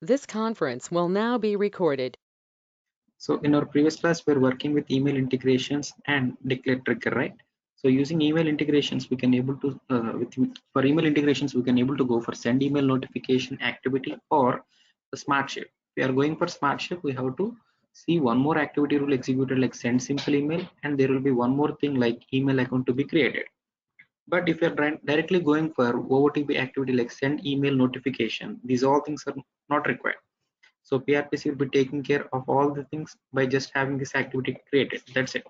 This conference will now be recorded. So in our previous class, we're working with email integrations and declare trigger, right? So using email integrations, we can able to for email integrations, we can able to go for send email notification activity or the smart shift. If we are going for smart shift, we have to see one more activity rule executed like send simple email, and there will be one more thing like email account to be created. But if you're directly going for OOTP activity like send email notification, these all things are not required. So PRPC will be taking care of all the things by just having this activity created. That's it.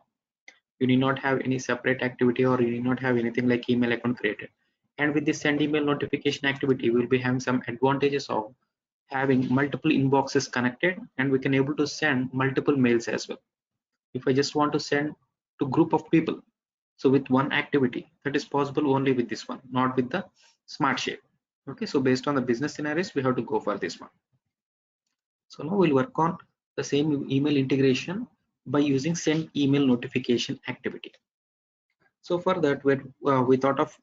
You need not have any separate activity or you need not have anything like email account created. And with this send email notification activity, we'll be having some advantages of having multiple inboxes connected, and we can able to send multiple mails as well. If I just want to send to group of people, so with one activity, that is possible only with this one, not with the smart shape. Okay, so based on the business scenarios, we have to go for this one. So now we'll work on the same email integration by using send email notification activity. So for that, we thought of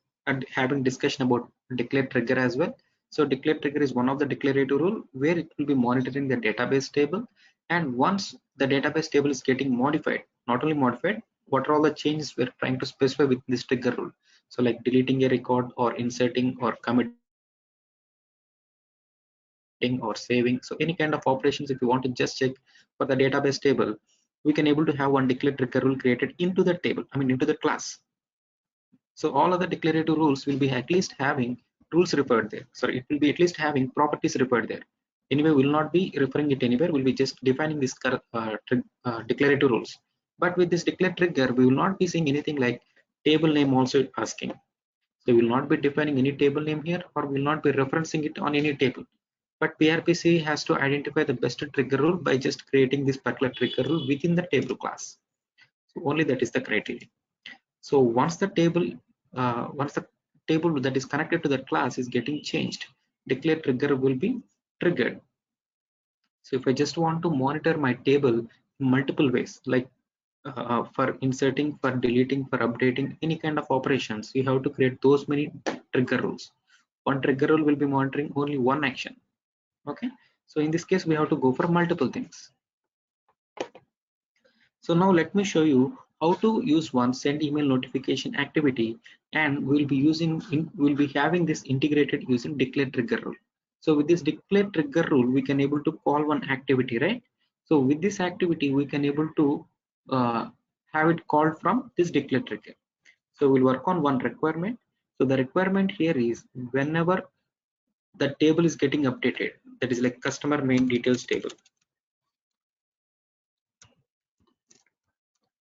having discussion about declare trigger as well. So declare trigger is one of the declarative rule where it will be monitoring the database table. And once the database table is getting modified, not only modified, what are all the changes we're trying to specify with this trigger rule. So like deleting a record or inserting or committing or saving, so any kind of operations if you want to just check for the database table, we can able to have one declare trigger rule created into the table, I mean into the class. So all other declarative rules will be at least having rules referred there, sorry, it will be at least having properties referred there. Anyway, we will not be referring it anywhere, we'll be just defining this declarative rules. But with this declare trigger, we will not be seeing anything like table name also asking. So we will not be defining any table name here, or we will not be referencing it on any table. But PRPC has to identify the best trigger rule by just creating this particular trigger rule within the table class. So only that is the criteria. So once the table that is connected to that class is getting changed, declare trigger will be triggered. So if I just want to monitor my table in multiple ways, like for inserting, for deleting, for updating, any kind of operations, you have to create those many trigger rules. One trigger rule will be monitoring only one action. Okay, so in this case we have to go for multiple things. So now let me show you how to use one send email notification activity, and we'll be having this integrated using declare trigger rule. So with this declare trigger rule, we can able to call one activity, right? So with this activity, we can able to have it called from this declare trigger. So we'll work on one requirement. So the requirement here is whenever the table is getting updated, that is like customer main details table.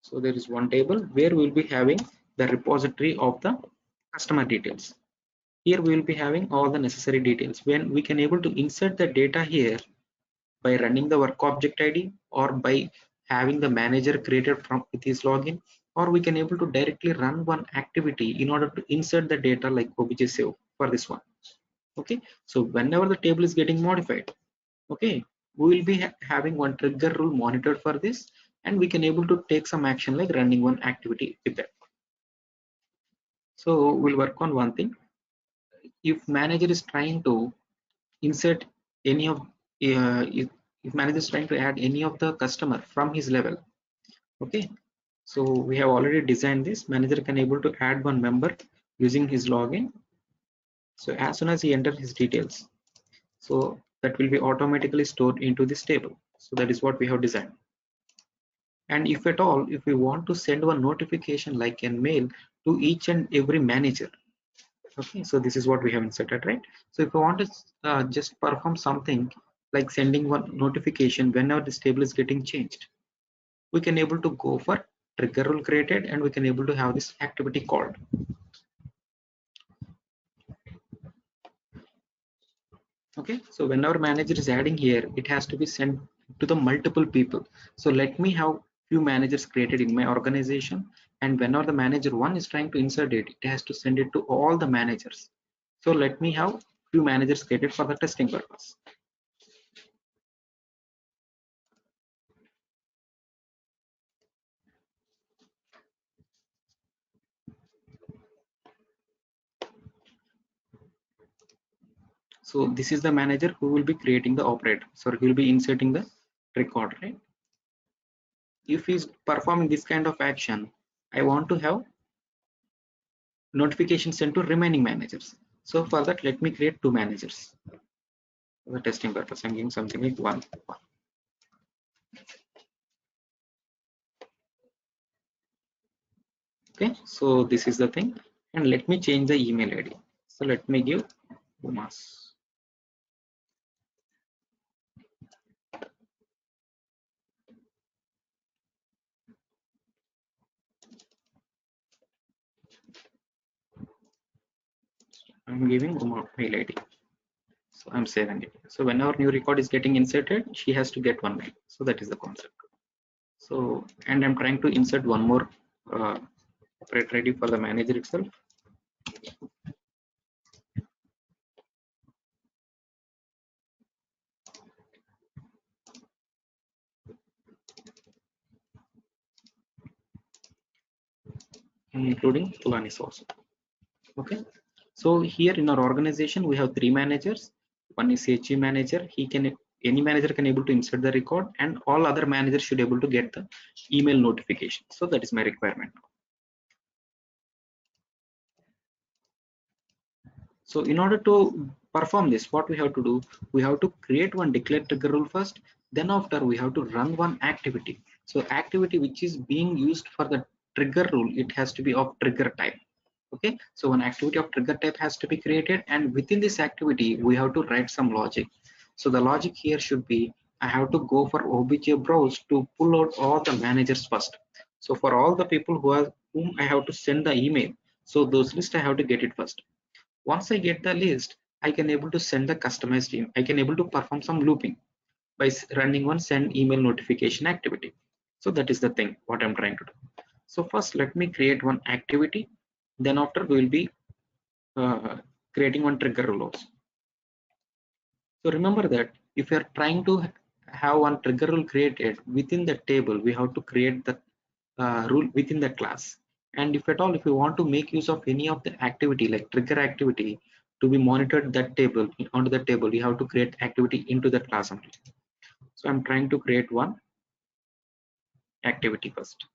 So there is one table where we will be having the repository of the customer details. Here we will be having all the necessary details. When we can able to insert the data here by running the work object ID, or by having the manager created from with his login, or we can able to directly run one activity in order to insert the data like obj save for this one. Okay, so whenever the table is getting modified, okay, we will be having one trigger rule monitored for this, and we can able to take some action like running one activity with that. So we'll work on one thing. If manager is trying to insert any of if manager is trying to add any of the customer from his level, okay, so we have already designed this. Manager can able to add one member using his login. So as soon as he enters his details, so that will be automatically stored into this table. So that is what we have designed. And if at all, if we want to send one notification like a mail to each and every manager, okay, so this is what we have inserted, right? So if I want to just perform something like sending one notification whenever this table is getting changed, we can able to go for trigger rule created, and we can able to have this activity called. Okay, so whenever manager is adding here, it has to be sent to the multiple people. So let me have few managers created in my organization, and whenever the manager one is trying to insert it, it has to send it to all the managers. So let me have few managers created for the testing purpose. So this is the manager who will be creating the operator. So he will be inserting the record, right? If he's performing this kind of action, I want to have notification sent to remaining managers. So for that, let me create two managers. For the testing purpose, I'm giving something like one. Okay, so this is the thing, and let me change the email ID. So let me give Umas. I'm giving Uma mail ID. So I'm saving it. So whenever new record is getting inserted, she has to get one mail. So that is the concept. So, and I'm trying to insert one more operator ID for the manager itself. Including Tulanis also. Okay. So here in our organization, we have three managers. One is HE manager. Any manager can able to insert the record, and all other managers should able to get the email notification. So that is my requirement. So in order to perform this, what we have to do, we have to create one declare trigger rule first. Then after we have to run one activity. So activity which is being used for the trigger rule, it has to be of trigger type. Okay, so an activity of trigger type has to be created, and within this activity we have to write some logic. So the logic here should be, I have to go for obj browse to pull out all the managers first. So for all the people whom I have to send the email, so those lists I have to get it first. Once I get the list, I can able to send the customized email. I can able to perform some looping by running one send email notification activity. So that is the thing what I'm trying to do. So first let me create one activity, then after we will be creating one trigger rule also. So remember that if you are trying to have one trigger rule created within the table, we have to create the rule within the class. And if at all, if you want to make use of any of the activity like trigger activity to be monitored that table onto the table, you have to create activity into that class only. So I'm trying to create one activity first.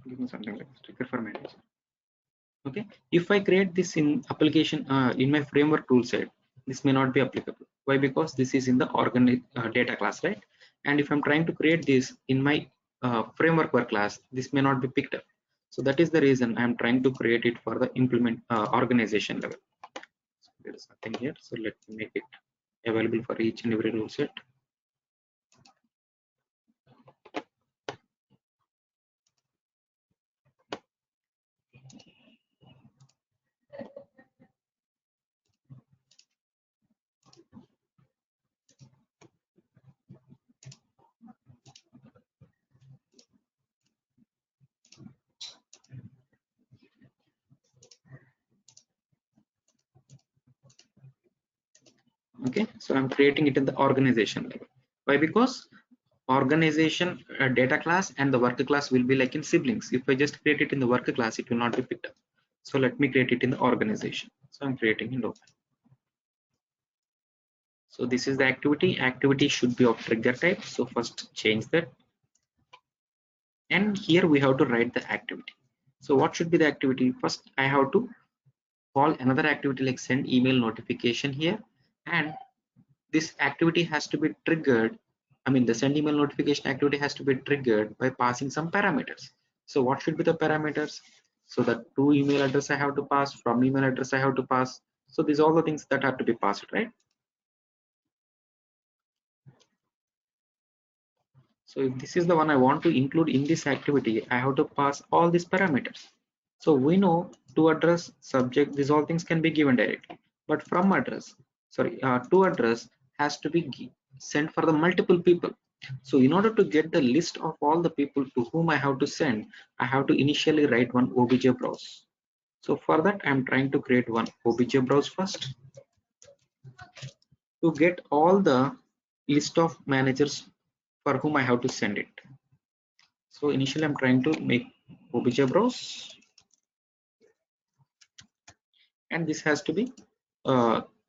Give me something like trigger for manager. Okay, if I create this in application in my framework tool set, this may not be applicable. Why? Because this is in the organic data class, right? And if I'm trying to create this in my framework work class, this may not be picked up. So that is the reason I'm trying to create it for the implement organization level. So there is nothing here, so let me make it available for each and every rule set. Okay, so I'm creating it in the organization level. Why? Because organization data class and the worker class will be like in siblings. If I just create it in the worker class, it will not be picked up. So let me create it in the organization. So I'm creating in local. So this is the activity should be of trigger type. So first change that, and here we have to write the activity. So what should be the activity? First I have to call another activity like send email notification here, and this activity has to be triggered. I mean, the send email notification activity has to be triggered by passing some parameters. So what should be the parameters? So the to email address I have to pass, from email address I have to pass. So these are all the things that have to be passed, right? So if this is the one I want to include in this activity, I have to pass all these parameters. So we know to address, subject, these all things can be given directly, but from address, sorry, to address has to be sent for the multiple people. So in order to get the list of all the people to whom I have to send, I have to initially write one obj browse. So for that, I'm trying to create one obj browse first. to get all the list of managers for whom I have to send it. So initially I'm trying to make obj browse, and this has to be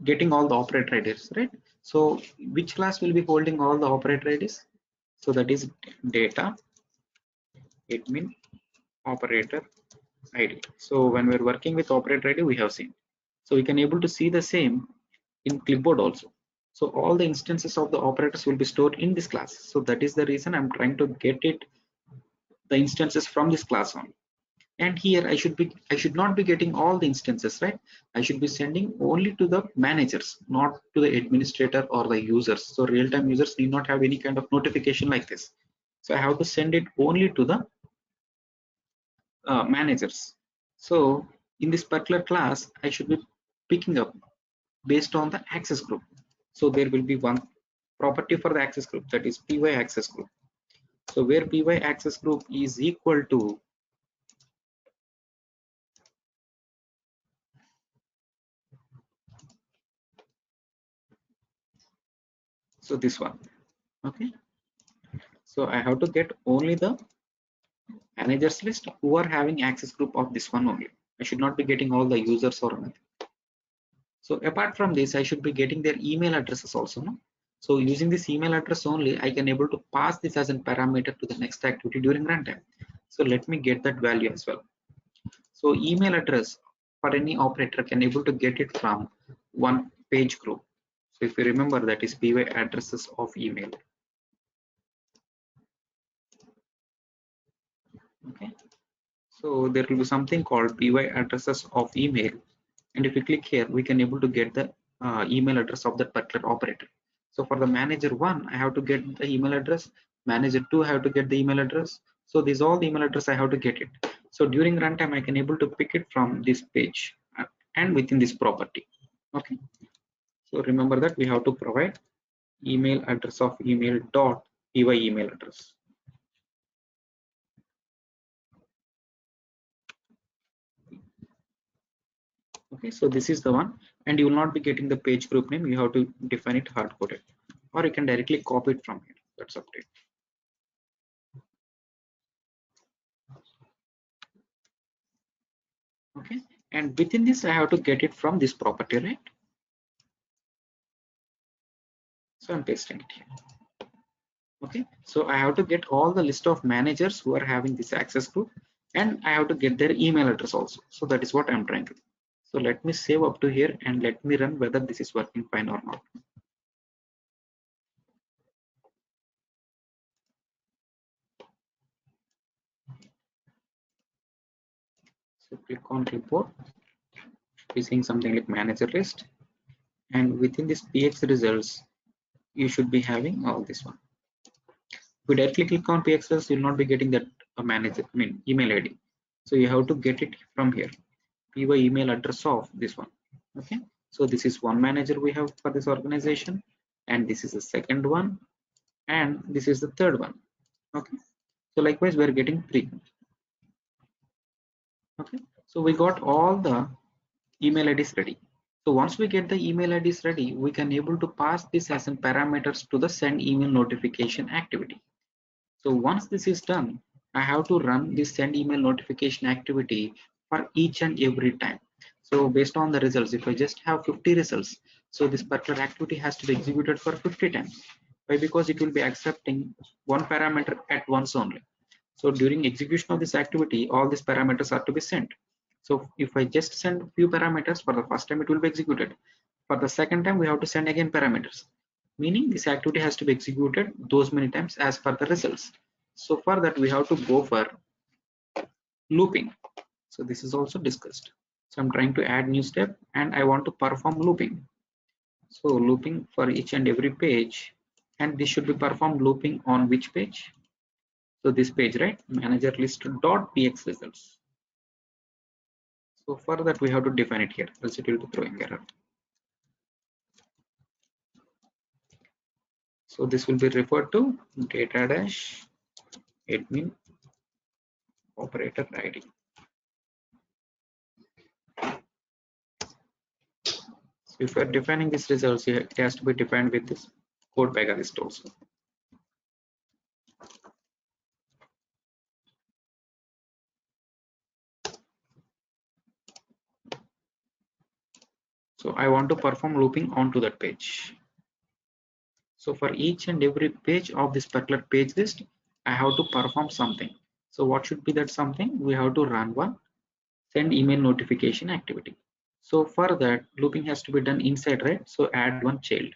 getting all the operator IDs, right? So which class will be holding all the operator IDs? So that is data admin operator ID. So when we're working with operator ID, we have seen. So we can able to see the same in clipboard also. So all the instances of the operators will be stored in this class. So that is the reason I'm trying to get it the instances from this class on. And here I should not be getting all the instances, right? I should be sending only to the managers, not to the administrator or the users. So real-time users need not have any kind of notification like this. So I have to send it only to the managers. So in this particular class, I should be picking up based on the access group. So there will be one property for the access group, that is py access group. So where py access group is equal to, so this one, okay. So I have to get only the managers list who are having access group of this one only. I should not be getting all the users or anything. So apart from this, I should be getting their email addresses also, no? So using this email address only, I can able to pass this as a parameter to the next activity during runtime. So let me get that value as well. So email address for any operator can able to get it from one page group. So if you remember, that is py addresses of email. Okay. So there will be something called py addresses of email, and if we click here, we can able to get the email address of that particular operator. So for the manager 1, I have to get the email address. Manager 2, I have to get the email address. So these all the email address I have to get it. So during runtime, I can able to pick it from this page and within this property. Okay. So remember that we have to provide email address of email dot py email address. Okay, so this is the one, and you will not be getting the page group name. You have to define it hard coded, or you can directly copy it from here. That's up to it. Okay, and within this I have to get it from this property, right? So I'm pasting it here. Okay, so I have to get all the list of managers who are having this access group, and I have to get their email address also. So that is what I'm trying to do. So let me save up to here and let me run whether this is working fine or not. So click on report. We're seeing something like manager list, and within this px results you should be having all this one. If you directly click on px results, you'll not be getting that manager, email id. So you have to get it from here, py email address of this one. Okay, so this is one manager we have for this organization, and this is the second one, and this is the third one. Okay, so likewise we are getting three. Okay, so we got all the email IDs ready. So once we get the email IDs ready, we can able to pass this as an parameters to the send email notification activity. So once this is done, I have to run this send email notification activity for each and every time. So based on the results, if I just have 50 results, so this particular activity has to be executed for 50 times. Why? Because it will be accepting one parameter at once only. So during execution of this activity, all these parameters are to be sent. So if I just send few parameters, for the first time it will be executed. For the second time, we have to send again parameters, meaning this activity has to be executed those many times as per the results. So for that, we have to go for looping. So this is also discussed. So I'm trying to add new step and I want to perform looping. So looping for each and every page, and this should be performed looping on which page? So this page, right? Manager list dot px results. So for that, we have to define it here, else it will be throwing error. So this will be referred to data dash admin operator ID. If we are defining this results, it has to be defined with this code Pega list also. So I want to perform looping onto that page. So for each and every page of this particular page list, I have to perform something. So what should be that something? We have to run one send email notification activity. So for that, looping has to be done inside, right? So add one child.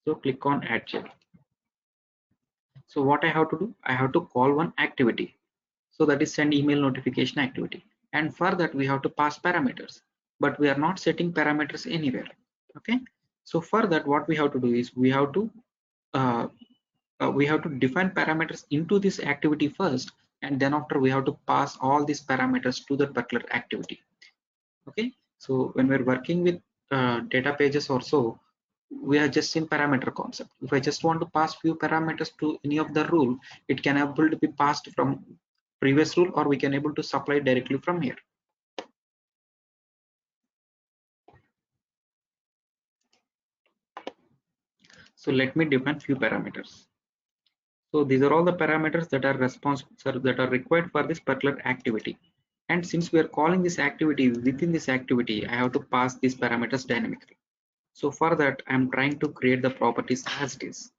So click on add child. So what I have to do? I have to call one activity. So that is send email notification activity. And for that, we have to pass parameters, but we are not setting parameters anywhere. Okay. So for that, what we have to do is uh, we have to define parameters into this activity first, and then after we have to pass all these parameters to that particular activity. Okay, so when we're working with data pages or so, we are just in parameter concept. If I just want to pass few parameters to any of the rule, it can able to be passed from previous rule, or we can able to supply directly from here. So let me define few parameters. So these are all the parameters that are that are required for this particular activity. And since we are calling this activity within this activity, I have to pass these parameters dynamically. So for that, I'm trying to create the properties as it is.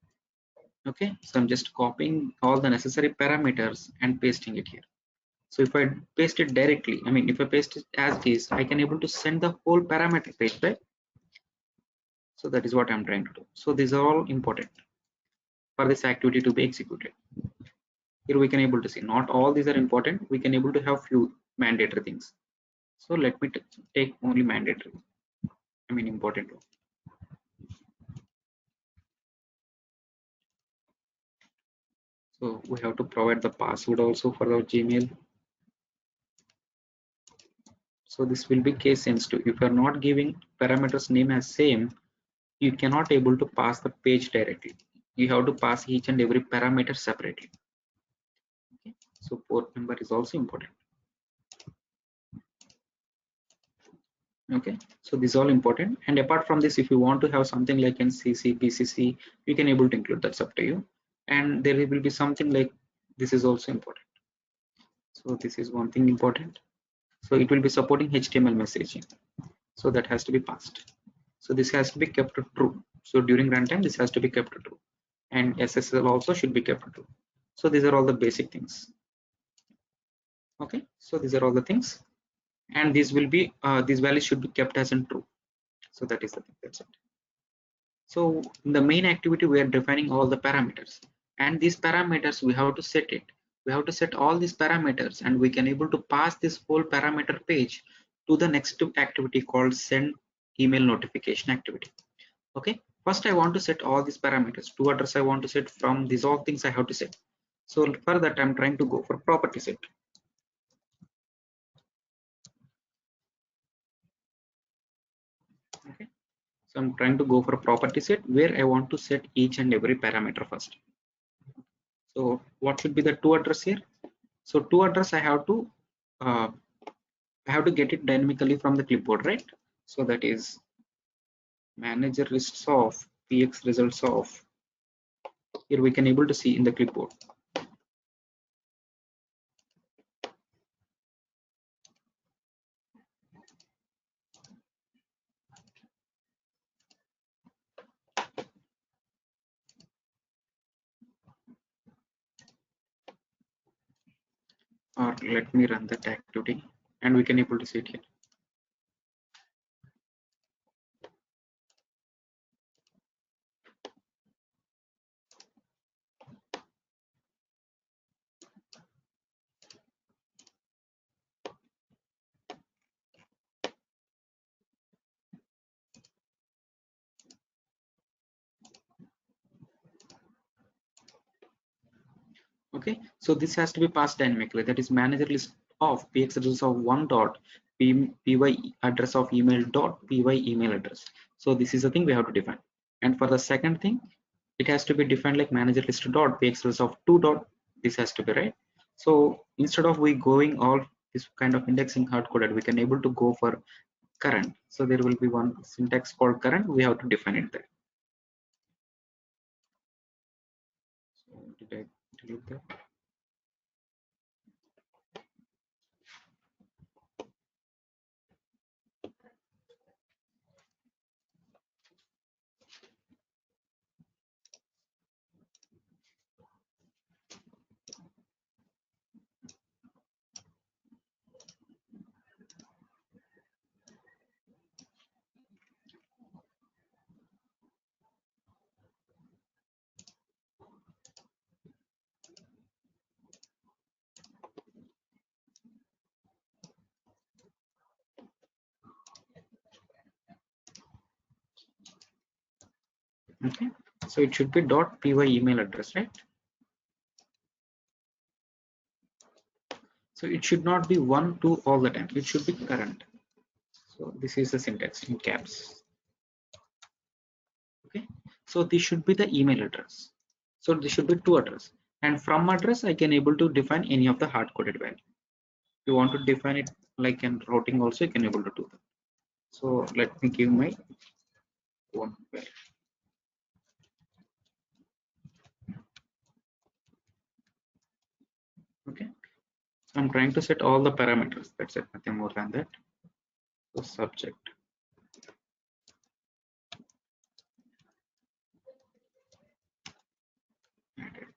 Okay, so I'm just copying all the necessary parameters and pasting it here. So if I paste it directly, I mean, if I paste it as it is, I can able to send the whole parameter page, right? So that is what I'm trying to do. So these are all important for this activity to be executed. Here we can able to see not all these are important. We can able to have few mandatory things. So let me take only mandatory, I mean important one. So we have to provide the password also for our Gmail. So this will be case sensitive. If you are not giving parameters name as same, you cannot able to pass the page directly. You have to pass each and every parameter separately. Okay, so port number is also important. Okay, so this is all important. And apart from this, if you want to have something like NCC, PCC, you can able to include. That's up to you. And there will be something like this is also important. So this is one thing important. So it will be supporting HTML messaging. So that has to be passed. So this has to be kept true. So during runtime, this has to be kept true. And SSL also should be kept true. So these are all the basic things. Okay, so these are all the things, and these will be these values should be kept as in true. So that is the thing. That's it. So in the main activity, we are defining all the parameters, and these parameters we have to set it. We have to set all these parameters, and we can able to pass this whole parameter page to the next activity called send email notification activity. Okay, first I want to set all these parameters. To address I want to set, from these all things I have to set. So for that I'm trying to go for property set. Okay, so I'm trying to go for a property set where I want to set each and every parameter first. So what should be the to address here? So to address uh, I have to get it dynamically from the clipboard, right? So that is manager lists of px results of, here we can able to see in the clipboard. Or let me run that activity and we can able to see it here. Okay, so this has to be passed dynamically. That is manager list of px address of one dot py address of email dot py email address. So this is the thing we have to define. And for the second thing, it has to be defined like manager list dot px address of two dot. This has to be right. So instead of we going all this kind of indexing hard coded, we can able to go for current. So there will be one syntax called current. We have to define it there. So did I delete that? Okay. So it should be .py email address, right? So it should not be 1 2 all the time. It should be current. So this is the syntax in caps. Okay. So this should be the email address. So this should be two address. And from address, I can able to define any of the hard coded value. If you want to define it like in routing also, you can able to do that. So let me give my one value. Okay. So I'm trying to set all the parameters. That's it. Nothing more than that. So subject. Added.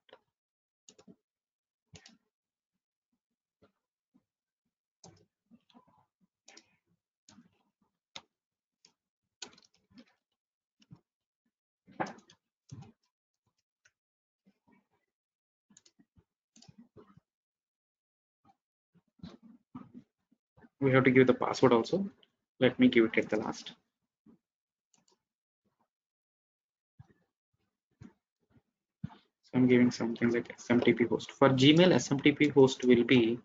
We have to give the password also. Let me give it at the last. So I'm giving something like SMTP host. For Gmail, SMTP host will be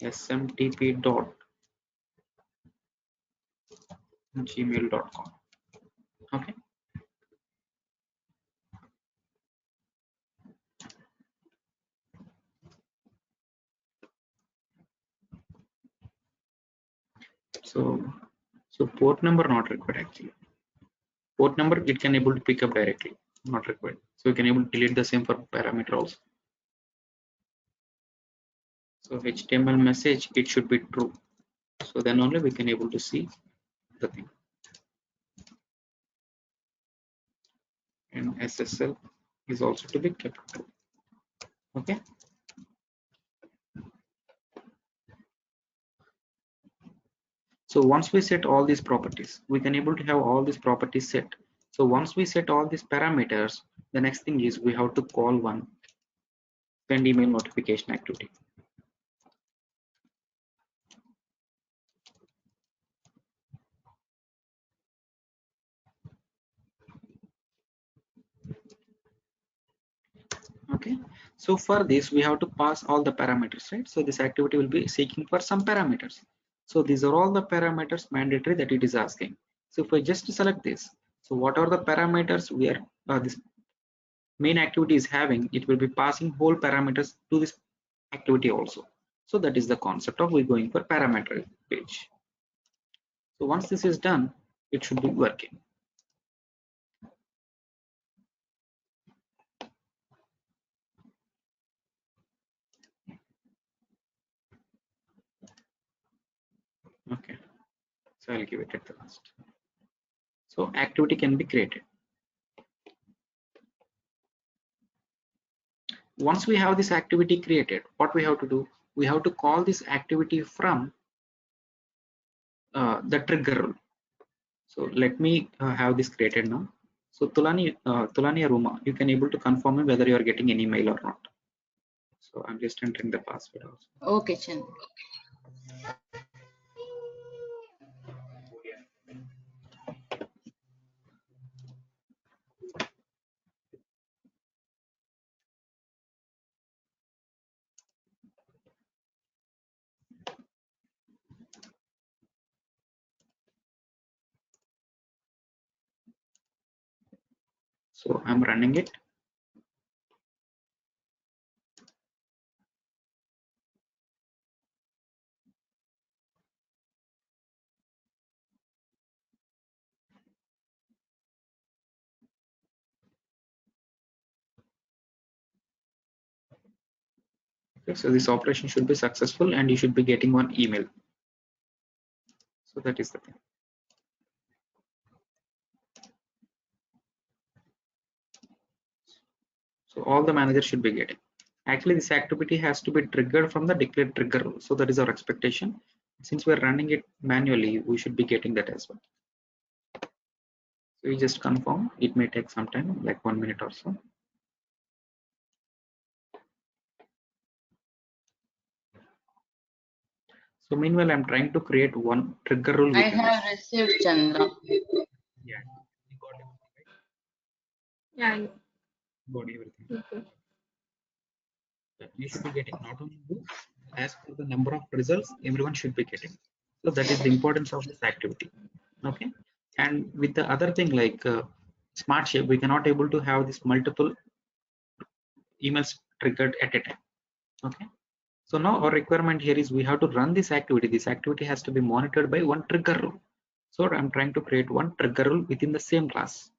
smtp.gmail.com. Okay. So port number not required actually. Port number it can able to pick up directly, not required. So you can able to delete the same for parameter also. So HTML message it should be true. So then only we can able to see the thing. And SSL is also to be kept true. Okay. So once we set all these properties, we can able to have all these properties set. So once we set all these parameters, the next thing is we have to call one send email notification activity. Okay. So for this, we have to pass all the parameters, right? So this activity will be seeking for some parameters. So these are all the parameters mandatory that it is asking. So if I just select this, so what are the parameters we are this main activity is having, it will be passing whole parameters to this activity also. So that is the concept of we going for parameter page. So once this is done, it should be working. Okay. So I'll give it at the last. So activity can be created. Once we have this activity created, what we have to do? We have to call this activity from the trigger rule. So let me have this created now. So Tulani Aruma, you can able to confirm me whether you are getting any mail or not. So I'm just entering the password also. Okay, Chan. So I'm running it. Okay, so this operation should be successful and you should be getting one email. So that is the thing. So all the managers should be getting. Actually, this activity has to be triggered from the declared trigger rule. So that is our expectation. Since we're running it manually, we should be getting that as well. So we just confirm. It may take some time, like 1 minute or so. So meanwhile, I'm trying to create one trigger rule. I have received, Chandra. Yeah, you got everything, right? Yeah. Got everything. Okay. You should be getting not only you, as per the number of results, everyone should be getting. So that is the importance of this activity. Okay. And with the other thing like smart shape, we cannot able to have this multiple emails triggered at a time. Okay. So now our requirement here is we have to run this activity. This activity has to be monitored by one trigger rule. So I'm trying to create one trigger rule within the same class.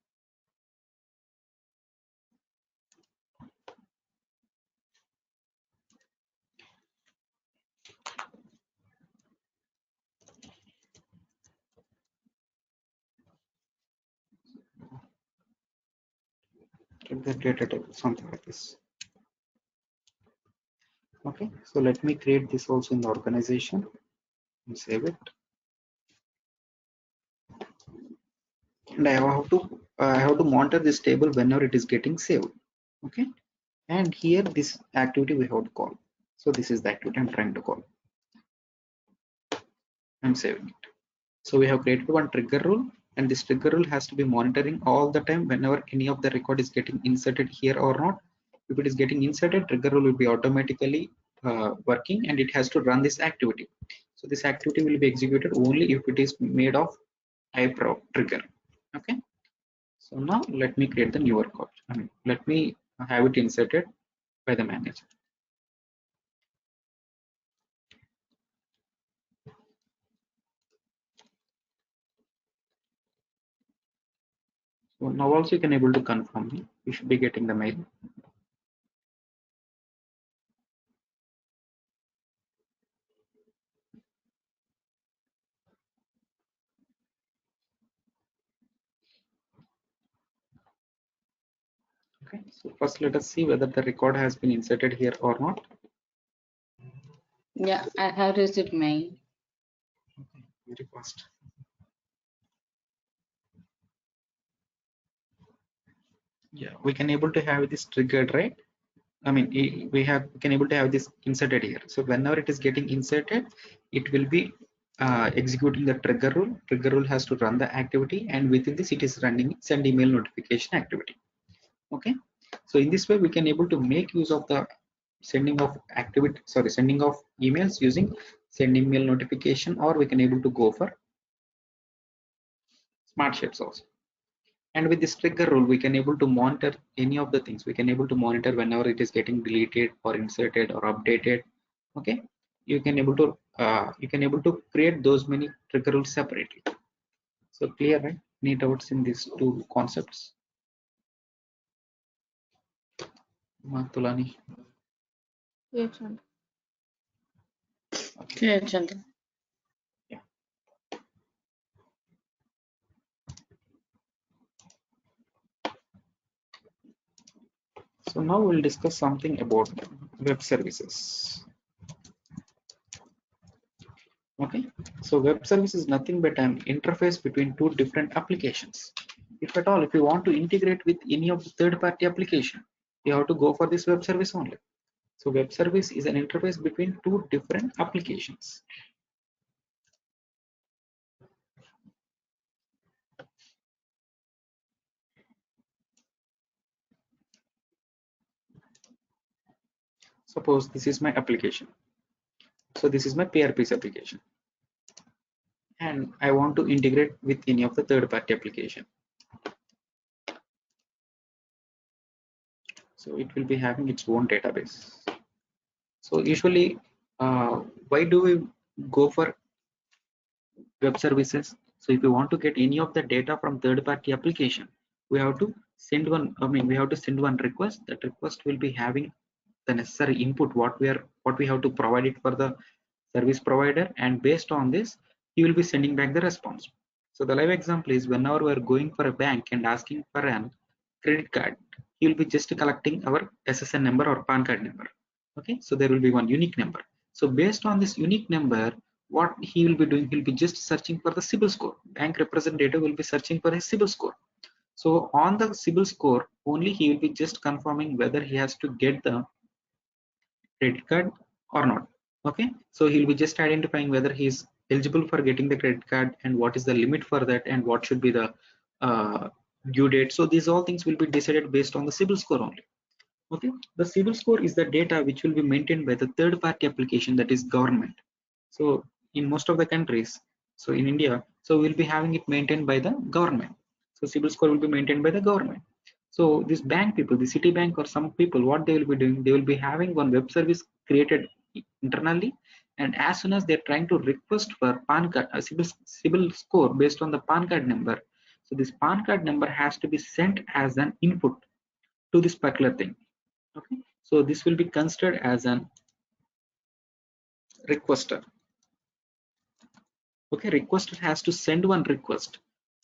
Trigger data table, something like this. Okay, so let me create this also in the organization and save it. And I have to monitor this table whenever it is getting saved. Okay, and here this activity we have to call. So this is the activity I'm trying to call. I'm saving it. So we have created one trigger rule, and this trigger rule has to be monitoring all the time whenever any of the record is getting inserted here or not. If it is getting inserted, trigger rule will be automatically working, and it has to run this activity. So this activity will be executed only if it is made of eyebrow trigger. Okay. So now let me create the newer code. Let me have it inserted by the manager. So now also you can able to confirm me. You should be getting the mail. Okay. So first let us see whether the record has been inserted here or not. Yeah, I have received mail. Okay. Very fast. Yeah, we can able to have this triggered, right? We can able to have this inserted here. So whenever it is getting inserted, it will be executing the trigger rule. Trigger rule has to run the activity, and within this it is running send email notification activity. Okay, so in this way we can able to make use of the sending of emails using send email notification, or we can able to go for smart shapes also. And with this trigger rule we can able to monitor any of the things. We can able to monitor whenever it is getting deleted or inserted or updated. Okay, you can able to create those many trigger rules separately. So clear, right? Any doubts in these two concepts? Matulani. Yes, Chandra. Okay. Yeah, Chandra. Yeah. So now we'll discuss something about web services. Okay, so web service is nothing but an interface between two different applications. If at all, if you want to integrate with any of the third-party application, you have to go for this web service only. So web service is an interface between two different applications. Suppose this is my application. So this is my PRP's application. And I want to integrate with any of the third-party application. So it will be having its own database. So usually, why do we go for web services? So if you want to get any of the data from third-party application, we have to send one. We have to send one request. That request will be having the necessary input what what we have to provide it for the service provider, and based on this he will be sending back the response. So the live example is whenever we are going for a bank and asking for an credit card, he will be just collecting our SSN number or PAN card number. Okay, so there will be one unique number. So based on this unique number, what he will be doing, he'll be just searching for the CIBIL score. Bank representative will be searching for his CIBIL score. So on the CIBIL score only, he will be just confirming whether he has to get the credit card or not. Okay, so he'll be just identifying whether he is eligible for getting the credit card and what is the limit for that and what should be the due date. So these all things will be decided based on the CIBIL score only. Okay, the CIBIL score is the data which will be maintained by the third party application, that is government. So in most of the countries, so in India, so we'll be having it maintained by the government. So CIBIL score will be maintained by the government. So this bank people, the Citibank or some people, what they will be doing, they will be having one web service created internally, and as soon as they're trying to request for PAN card, CIBIL score based on the PAN card number, so this PAN card number has to be sent as an input to this particular thing. Okay, so this will be considered as an requester. Okay, requester has to send one request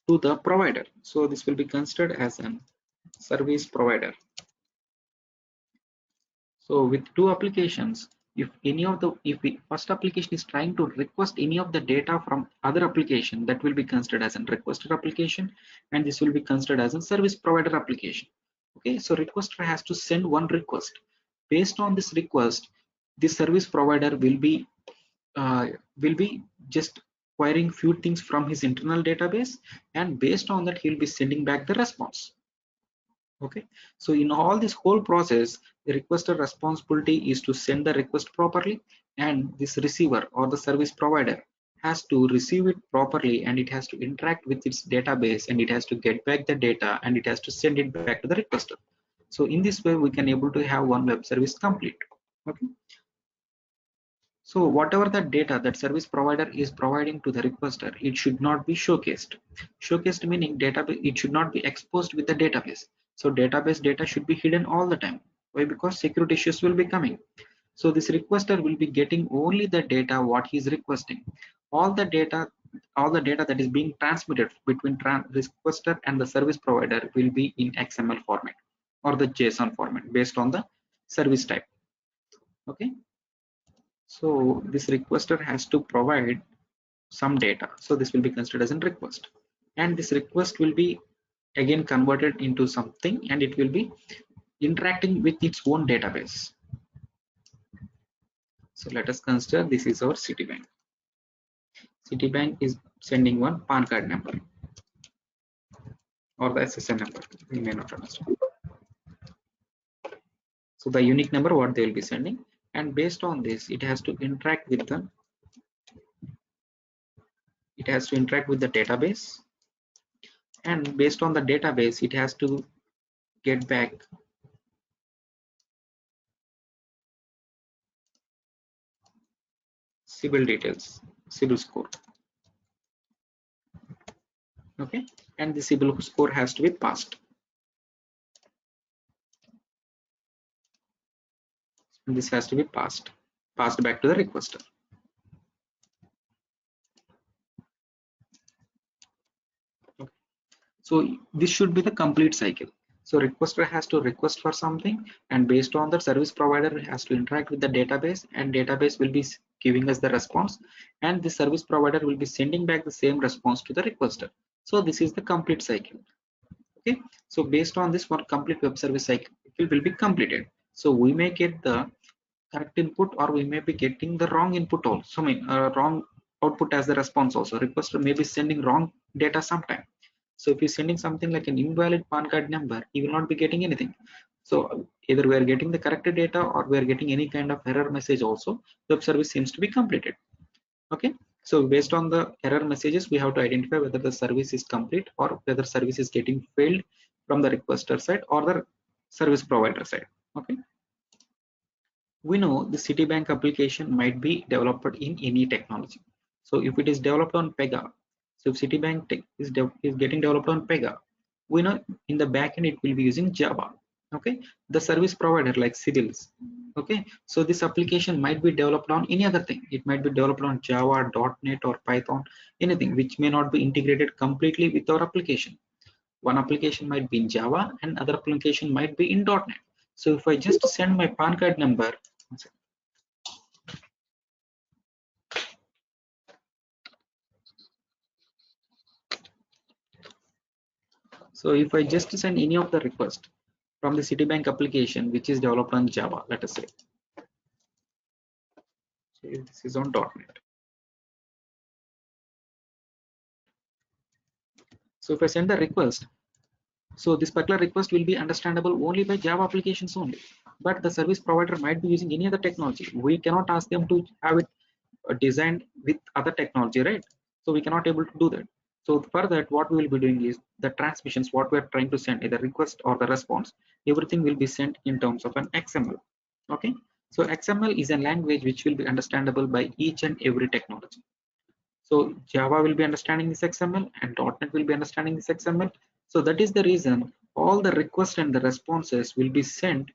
to the provider, so this will be considered as an service provider. So with two applications, if the first application is trying to request any of the data from other application, that will be considered as a requester application, and this will be considered as a service provider application. Okay, so requester has to send one request. Based on this request, the service provider will be just querying few things from his internal database, and based on that he will be sending back the response. Okay, so in all this whole process, the requester responsibility is to send the request properly, and this receiver or the service provider has to receive it properly, and it has to interact with its database, and it has to get back the data, and it has to send it back to the requester. So in this way we can able to have one web service complete. Okay, so whatever the data that service provider is providing to the requester, it should not be showcased. Showcased meaning database, it should not be exposed with the database. So database data should be hidden all the time. Why? Because security issues will be coming. So this requester will be getting only the data what he is requesting. All the data that is being transmitted between requester and the service provider will be in XML format or the JSON format based on the service type. Okay, so this requester has to provide some data, so this will be considered as a request, and this request will be again converted into something, and it will be interacting with its own database. So let us consider this is our Citibank. Citibank is sending one PAN card number or the SSN number, we may not understand. So the unique number what they will be sending, and based on this it has to interact with the database, and based on the database it has to get back CIBIL details, CIBIL score. Okay, and the CIBIL score has to be passed, and this has to be passed back to the requester. Okay. So this should be the complete cycle. So requester has to request for something, and based on that service provider has to interact with the database, and database will be giving us the response, and the service provider will be sending back the same response to the requester. So this is the complete cycle. Okay, so based on this one complete web service cycle will be completed. So we may get the correct input, or we may be getting the wrong input also, wrong output as the response also. Requester may be sending wrong data sometime. So if you're sending something like an invalid PAN card number, you will not be getting anything. So either we are getting the correct data or we are getting any kind of error message also. Web service seems to be completed. Okay, so based on the error messages, we have to identify whether the service is complete or whether service is getting failed from the requester side or the service provider side. Okay, we know the Citibank application might be developed in any technology. So if it is developed on Pega, so if Citibank is getting developed on Pega, we know in the backend it will be using Java. Okay, the service provider like CIBILs, Okay, so this application might be developed on any other thing. It might be developed on Java, .NET or Python, anything which may not be integrated completely with our application. One application might be in Java and other application might be in .NET. So if I just send my PAN card number, so if I just send any of the request from the Citibank application which is developed on Java, let us say, so this is on .NET. So if I send the request, so this particular request will be understandable only by Java applications only. But the service provider might be using any other technology. We cannot ask them to have it designed with other technology, right? So we cannot able to do that. So for that, what we will be doing is the transmissions, what we are trying to send, either request or the response, everything will be sent in terms of an XML. Okay. So XML is a language which will be understandable by each and every technology. So Java will be understanding this XML and .NET will be understanding this XML. So that is the reason all the requests and the responses will be sent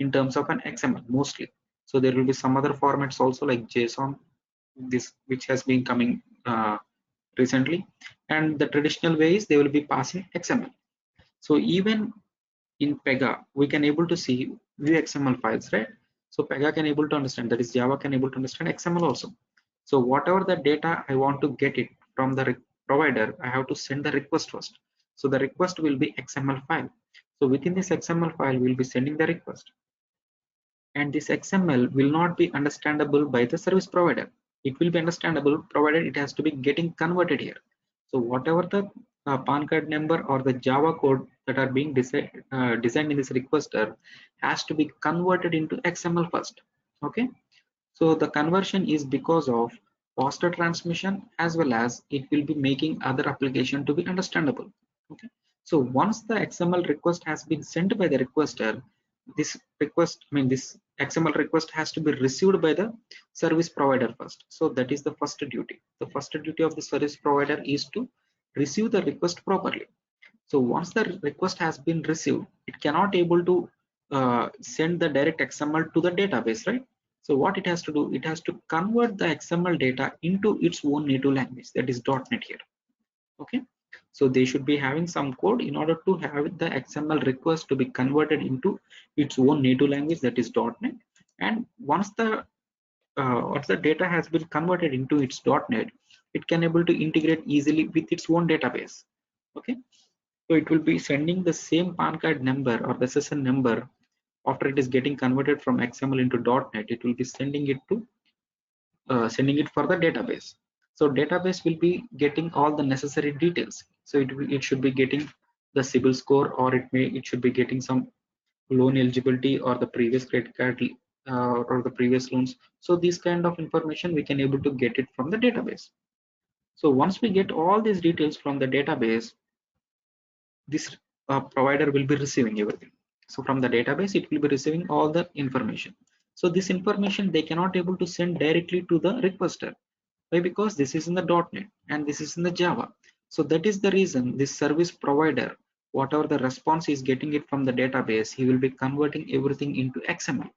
in terms of an XML mostly. So there will be some other formats also like JSON, this which has been coming recently, and the traditional way is they will be passing XML. So even in Pega, we can able to see view XML files, right? So Pega can able to understand, that is Java can able to understand XML also. So whatever the data I want to get it from the provider, I have to send the request first. So the request will be XML file. So within this XML file, we'll be sending the request. And this XML will not be understandable by the service provider. It will be understandable provided it has to be getting converted here. So whatever the PAN card number or the Java code that are being designed in this requester has to be converted into XML first. Okay. So the conversion is because of faster transmission as well as it will be making other application to be understandable. Okay. So once the XML request has been sent by the requester, this request, I mean this XML request has to be received by the service provider first. So that is the first duty. The first duty of the service provider is to receive the request properly. So once the request has been received, it cannot able to send the direct XML to the database, right? So what it has to do, it has to convert the XML data into its own native language, that is .NET here. Okay. So they should be having some code in order to have the XML request to be converted into its own native language, that is .NET. And once the data has been converted into its .NET, it can able to integrate easily with its own database. Okay. So it will be sending the same PAN card number or the SSN number after it is getting converted from XML into .NET. It will be sending it to sending it for the database. So database will be getting all the necessary details. So it should be getting the CIBIL score, or it should be getting some loan eligibility or the previous credit card or the previous loans. So this kind of information we can able to get it from the database. So once we get all these details from the database, this provider will be receiving everything. So from the database, it will be receiving all the information. So this information they cannot able to send directly to the requester. Why? Because this is in the .NET and this is in the Java. So that is the reason this service provider, whatever the response is getting it from the database, he will be converting everything into XML.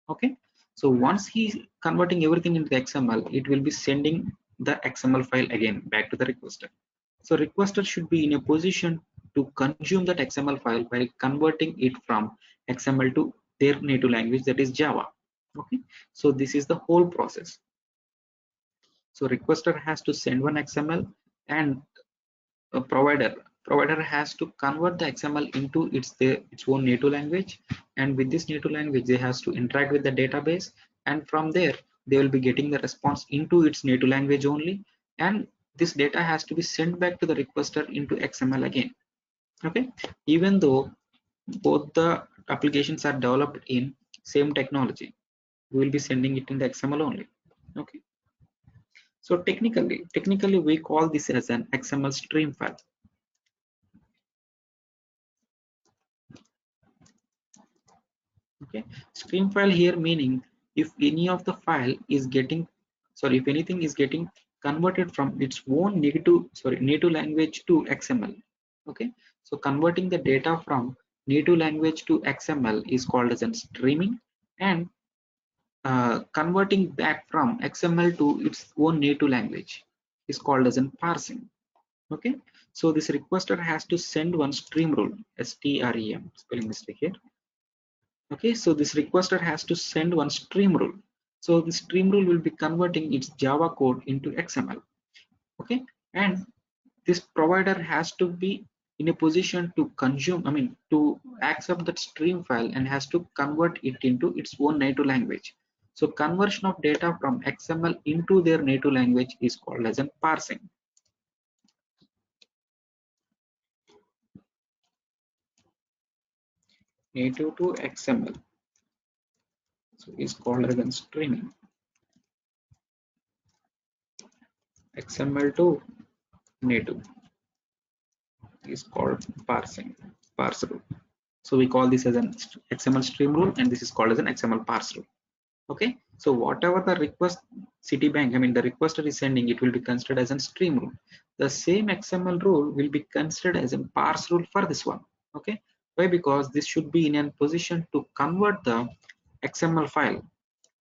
Okay. So once he's converting everything into XML, it will be sending the XML file again back to the requester. So requester should be in a position to consume that XML file by converting it from XML to their native language, that is Java. Okay. So this is the whole process. So requester has to send one XML, and a provider has to convert the XML into its own native language, and with this native language they has to interact with the database, and from there they will be getting the response into its native language only, and this data has to be sent back to the requester into XML again. Okay, even though both the applications are developed in same technology, we will be sending it in the XML only. Okay. So technically we call this as an XML stream file. Okay, stream file here meaning if any of the file is getting, sorry, if anything is getting converted from its own native language to XML. Okay, so converting the data from native language to XML is called as a streaming, and converting back from XML to its own native language is called as an parsing. Okay, so this requester has to send one stream rule, strem, spelling mistake here. Okay, so this requester has to send one stream rule. So the stream rule will be converting its Java code into XML. Okay, and this provider has to be in a position to consume, to accept that stream file and has to convert it into its own native language. So conversion of data from XML into their native language is called as an parsing. Native to XML, so is called as an streaming. XML to native is called parsing, parse rule. So we call this as an XML stream rule, and this is called as an XML parse rule. Okay, so whatever the request Citibank, the requester is sending, it will be considered as a stream rule. The same XML rule will be considered as a parse rule for this one. Okay, why? Because this should be in a position to convert the XML file.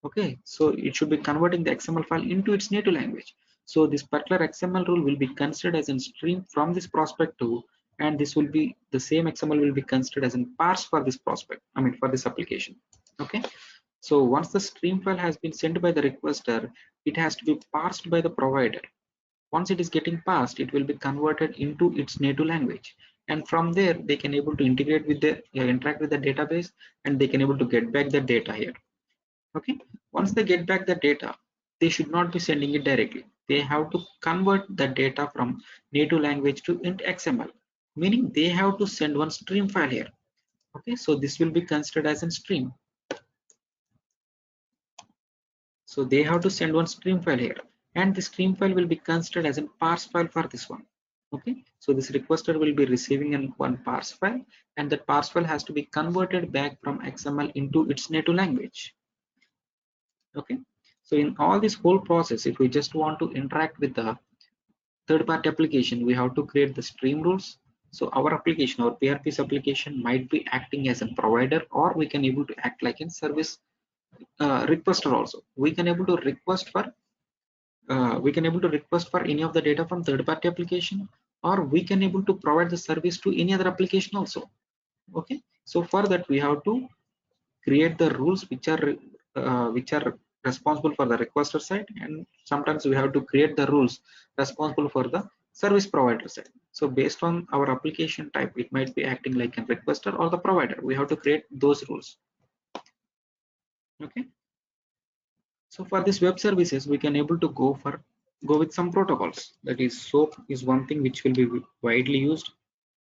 Okay, so it should be converting the XML file into its native language. So this particular XML rule will be considered as a stream from this perspective, and this will be the same XML will be considered as a parse for this prospect, for this application. Okay, so once the stream file has been sent by the requester, it has to be parsed by the provider. Once it is getting parsed, it will be converted into its native language, and from there they can able to integrate with the interact with the database, and they can able to get back the data here. Okay, once they get back the data, they should not be sending it directly. They have to convert the data from native language to int XML, meaning they have to send one stream file here. Okay, so this will be considered as a stream. So they have to send one stream file here, and the stream file will be considered as a parse file for this one. Okay, so this requester will be receiving one parse file, and that parse file has to be converted back from XML into its native language. Okay, so in all this whole process, if we just want to interact with the third-party application, we have to create the stream rules. So our application, our PRP's application, might be acting as a provider, or we can able to act like a service requester also. We can able to request for any of the data from third-party application, or we can able to provide the service to any other application also. Okay, so for that we have to create the rules which are responsible for the requester side, and sometimes we have to create the rules responsible for the service provider side. So based on our application type, it might be acting like a requester or the provider. We have to create those rules. Okay, so for this web services, we can able to go with some protocols. That is, SOAP is one thing which will be widely used,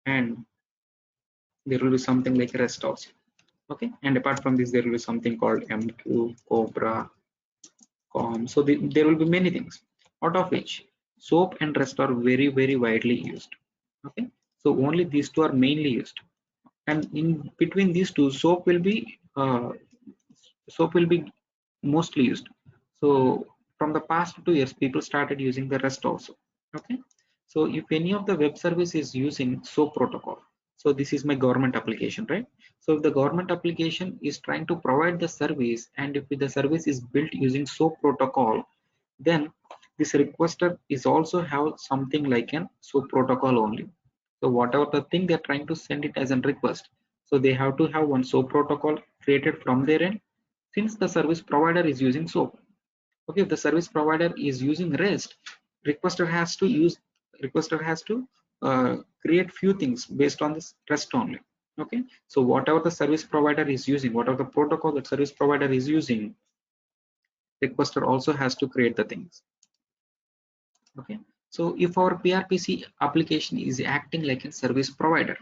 and there will be something like REST also. Okay, and apart from this, there will be something called MQ, Cobra, COM. So there will be many things, out of which SOAP and REST are very, very widely used. Okay, so only these two are mainly used, and in between these two, SOAP will be mostly used. So from the past 2 years, people started using the REST also. Okay, so if any of the web service is using SOAP protocol, so this is my government application, right? So if the government application is trying to provide the service, and if the service is built using SOAP protocol, then this requester is also have something like an SOAP protocol only. So whatever the thing they're trying to send it as a request, so they have to have one SOAP protocol created from their end, since the service provider is using SOAP. Okay, if the service provider is using REST, requester has to create few things based on this REST only. Okay, so whatever the service provider is using, whatever the protocol that service provider is using, requester also has to create the things. Okay, so if our PRPC application is acting like a service provider,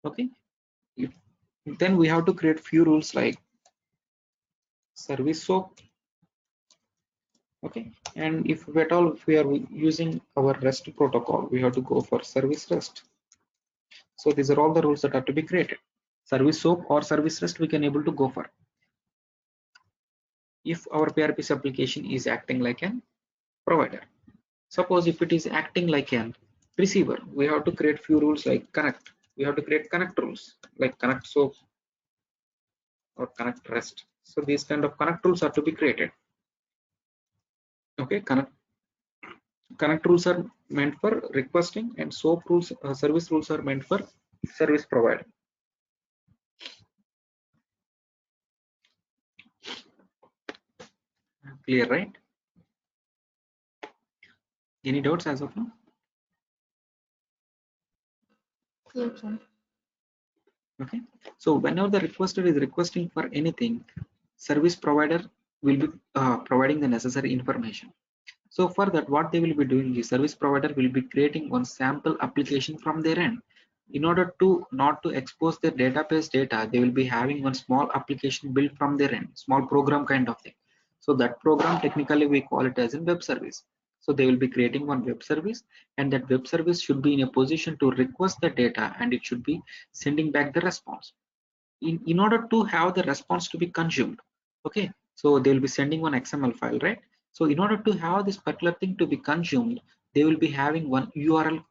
okay, then we have to create few rules like service SOAP. Okay, and if at all if we are using our REST protocol, we have to go for service REST. So these are all the rules that are to be created. Service SOAP or service REST we can able to go for if our PRPC application is acting like a provider. Suppose if it is acting like an receiver, we have to create few rules like connect. We have to create connect rules like connect SOAP, or connect rest. So these kind of connect rules are to be created. Okay, connect rules are meant for requesting, and SOAP rules, service rules are meant for service provider. Clear, right? Any doubts as of now? Clear, Chandra. Okay, so whenever the requester is requesting for anything, service provider will be providing the necessary information. So for that, what they will be doing is service provider will be creating one sample application from their end. In order to not to expose their database data, they will be having one small application built from their end, small program kind of thing. So that program, technically we call it as a web service. So they will be creating one web service, and that web service should be in a position to request the data, and it should be sending back the response. In order to have the response to be consumed, okay, so they will be sending one XML file, right? So in order to have this particular thing to be consumed, they will be having one URL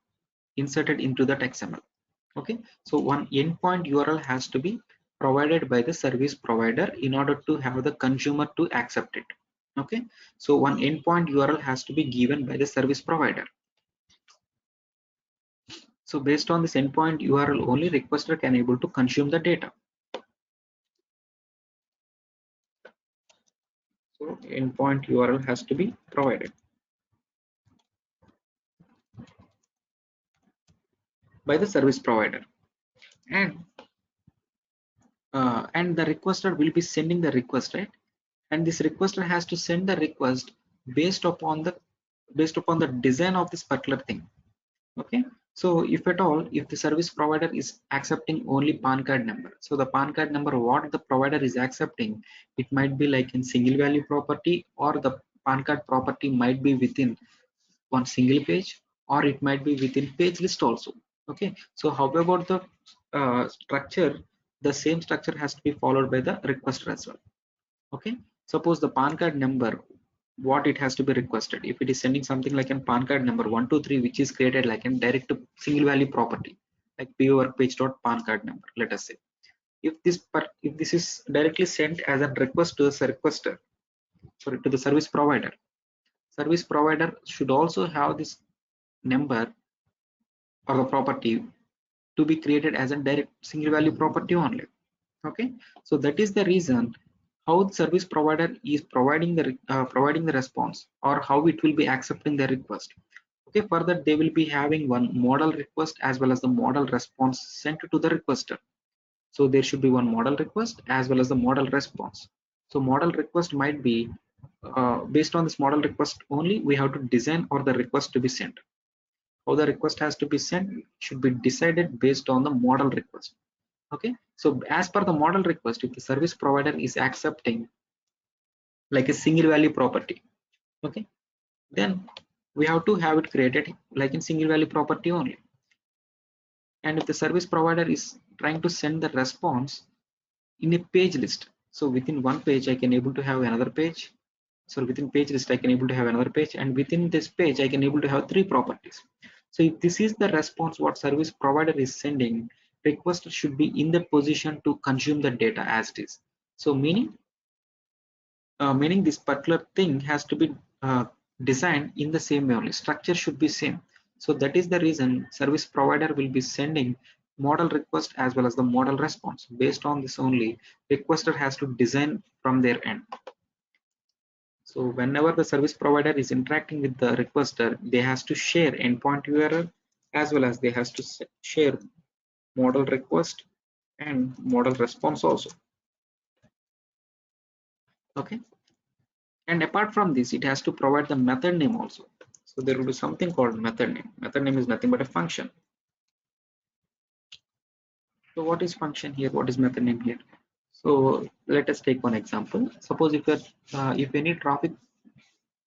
inserted into that XML. Okay, so one endpoint URL has to be provided by the service provider in order to have the consumer to accept it. Okay, so one endpoint URL has to be given by the service provider. So based on this endpoint URL, only requester can able to consume the data. So endpoint URL has to be provided by the service provider, and the requester will be sending the request, right? And this requester has to send the request based upon the design of this particular thing. Okay, so if at all, if the service provider is accepting only PAN card number, so the PAN card number what the provider is accepting, it might be like in single value property, or the PAN card property might be within one single page, or it might be within page list also. Okay, so how about the structure? The same structure has to be followed by the requester as well. Okay, suppose the PAN card number, what it has to be requested, if it is sending something like a PAN card number 123, which is created like a direct single value property, like PO work page dot PAN card number, let us say. If this is directly sent as a request to the requester, sorry, to the service provider should also have this number or the property to be created as a direct single value property only. Okay, so that is the reason how the service provider is providing the response, or how it will be accepting the request. Okay, for that they will be having one model request as well as the model response sent to the requester. So there should be one model request as well as the model response. So model request might be based on this model request only, we have to design or the request to be sent. How the request has to be sent should be decided based on the model request. Okay, so as per the model request, if the service provider is accepting like a single value property, okay, then we have to have it created like in single value property only. And if the service provider is trying to send the response in a page list, so within one page I can able to have another page, so within page list I can able to have another page, and within this page I can able to have three properties. So if this is the response what service provider is sending, requester should be in the position to consume the data as it is. So meaning this particular thing has to be designed in the same way only, structure should be same. So that is the reason service provider will be sending model request as well as the model response. Based on this only, requester has to design from their end. So whenever the service provider is interacting with the requester, they has to share endpoint URL as well as they has to share model request and model response also. Okay, and apart from this, it has to provide the method name also. So there will be something called method name. Method name is nothing but a function. So what is function here? What is method name here? So let us take one example. Suppose if any traffic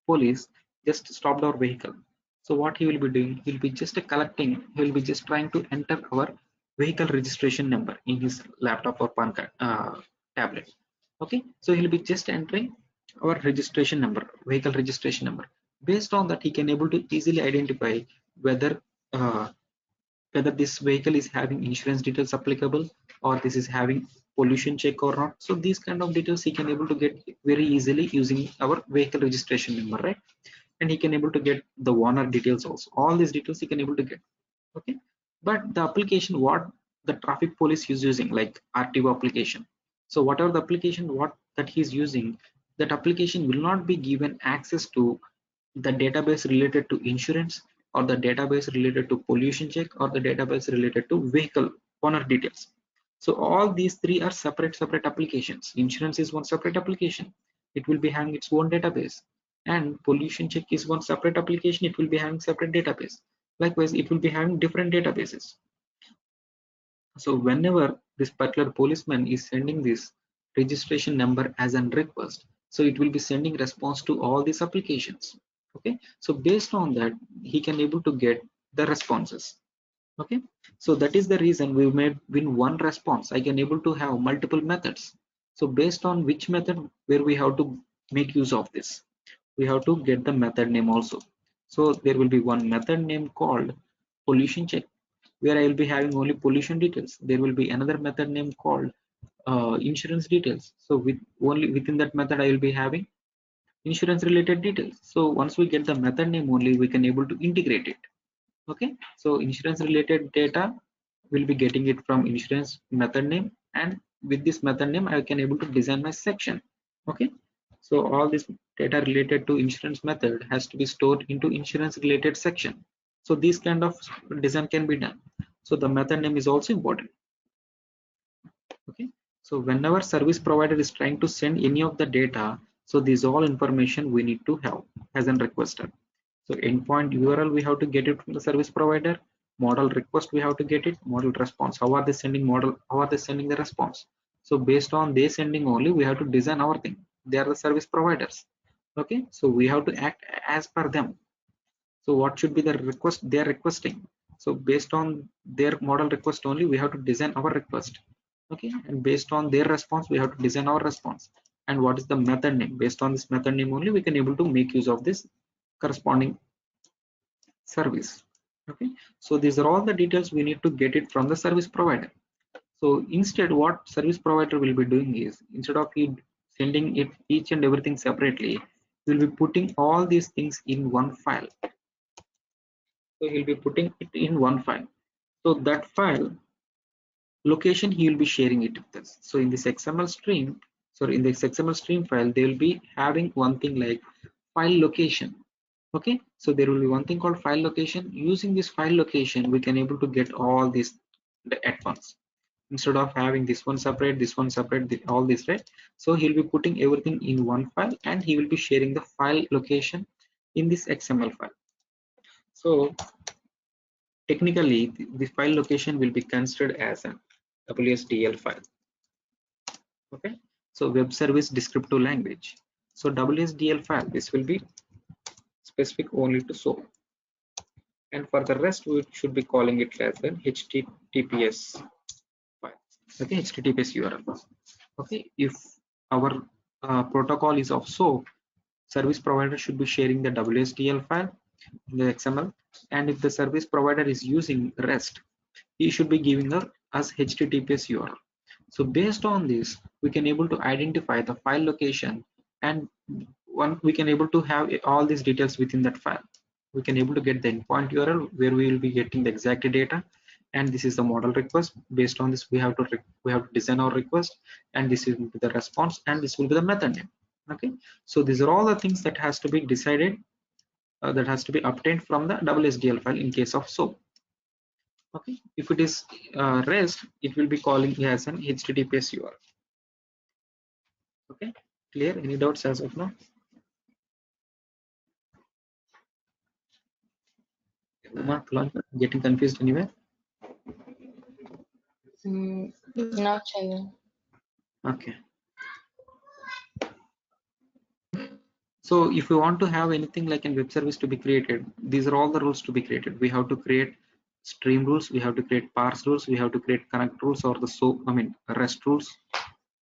police just stopped our vehicle, so what he will be doing, he will be just he will be just trying to enter our vehicle registration number in his laptop or PAN card, tablet. Okay, so he'll be just entering our registration number, vehicle registration number. Based on that, he can able to easily identify whether whether this vehicle is having insurance details applicable, or this is having pollution check or not. So these kind of details he can able to get very easily using our vehicle registration number, right? And he can able to get the owner details also. All these details he can able to get. Okay, but the application what the traffic police is using, like RTO application. So whatever the application what that he's using, that application will not be given access to the database related to insurance, or the database related to pollution check, or the database related to vehicle owner details. So all these three are separate applications. Insurance is one separate application, it will be having its own database, and pollution check is one separate application, it will be having separate database. Likewise, it will be having different databases. So whenever this particular policeman is sending this registration number as a request, so it will be sending response to all these applications. Okay, so based on that he can able to get the responses. Okay, so that is the reason we made win one response. I can able to have multiple methods. So based on which method where we have to make use of this, we have to get the method name also. So there will be one method name called pollution check, where I will be having only pollution details. There will be another method name called insurance details. So with only within that method I will be having insurance related details. So once we get the method name only, we can able to integrate it. Okay, so insurance related data will be getting it from insurance method name, and with this method name I can able to design my section. Okay, so all this data related to insurance method has to be stored into insurance related section. So this kind of design can be done. So the method name is also important. Okay, so whenever service provider is trying to send any of the data, so these all information we need to have as a requester. So endpoint URL we have to get it from the service provider. Model request we have to get it. Model response. How are they sending model? How are they sending the response? So based on they sending only, we have to design our thing. They are the service providers. Okay, so we have to act as per them. So what should be the request they are requesting? So based on their model request only, we have to design our request. Okay, and based on their response, we have to design our response. And what is the method name? Based on this method name only, we can able to make use of this corresponding service. Okay, so these are all the details we need to get it from the service provider. So instead what service provider will be doing is, instead of sending it each and everything separately, we'll be putting all these things in one file. So he'll be putting it in one file. So that file location he will be sharing it with us. So in this XML stream, in this XML stream file, they will be having one thing like file location. Okay, so there will be one thing called file location. Using this file location, we can able to get all these at once, instead of having this one separate, all this, right? So he'll be putting everything in one file, and he will be sharing the file location in this XML file. So technically the file location will be considered as an WSDL file. Okay, so web service descriptive language. So WSDL file, this will be specific only to SOAP, and for the rest we should be calling it as an HTTPS file. Okay, HTTPS URL. Okay, if our protocol is of SOAP, service provider should be sharing the WSDL file in the XML, and if the service provider is using REST, he should be giving us HTTPS URL. So based on this, we can able to identify the file location, and we can able to have all these details within that file. We can able to get the endpoint URL where we will be getting the exact data, and this is the model request. Based on this, we have to design our request, and this is the response, and this will be the method name. Okay, so these are all the things that has to be decided, that has to be obtained from the WSDL file in case of SOAP. Okay, if it is REST, it will be calling as an HTTPS URL. Okay, clear? Any doubts as of now? Uma, getting confused anywhere? Not Chandan. Okay. So if you want to have anything like a web service to be created, these are all the rules to be created. We have to create stream rules, we have to create parse rules, we have to create connect rules, or the REST rules,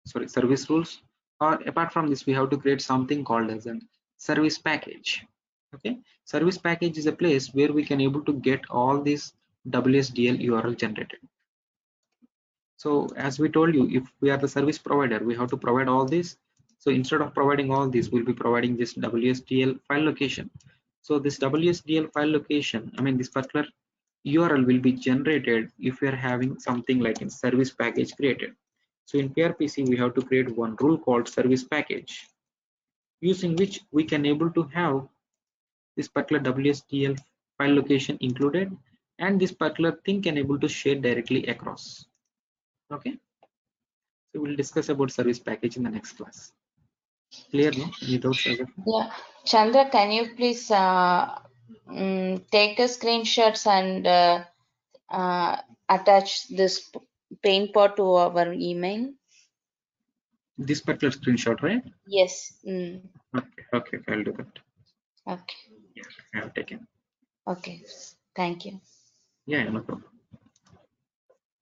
service rules. Or apart from this, we have to create something called as a service package. Okay, service package is a place where we can able to get all these WSDL URL generated. So as we told you, if we are the service provider, we have to provide all this. So instead of providing all this, we'll be providing this WSDL file location. So this WSDL file location, I mean this particular URL will be generated if we are having something like a service package created. So in PRPC, we have to create one rule called service package, using which we can able to have this particular WSDL file location included, and this particular thing can able to share directly across. Okay. So we'll discuss about service package in the next class. Clear, no? Any doubts as of now? Yeah, Chandra, can you please take the screenshots and attach this paint pot to our email? This particular screenshot, right? Yes. Okay, I'll do that. Okay. Yeah, I have taken. Okay. Thank you. Yeah, no problem.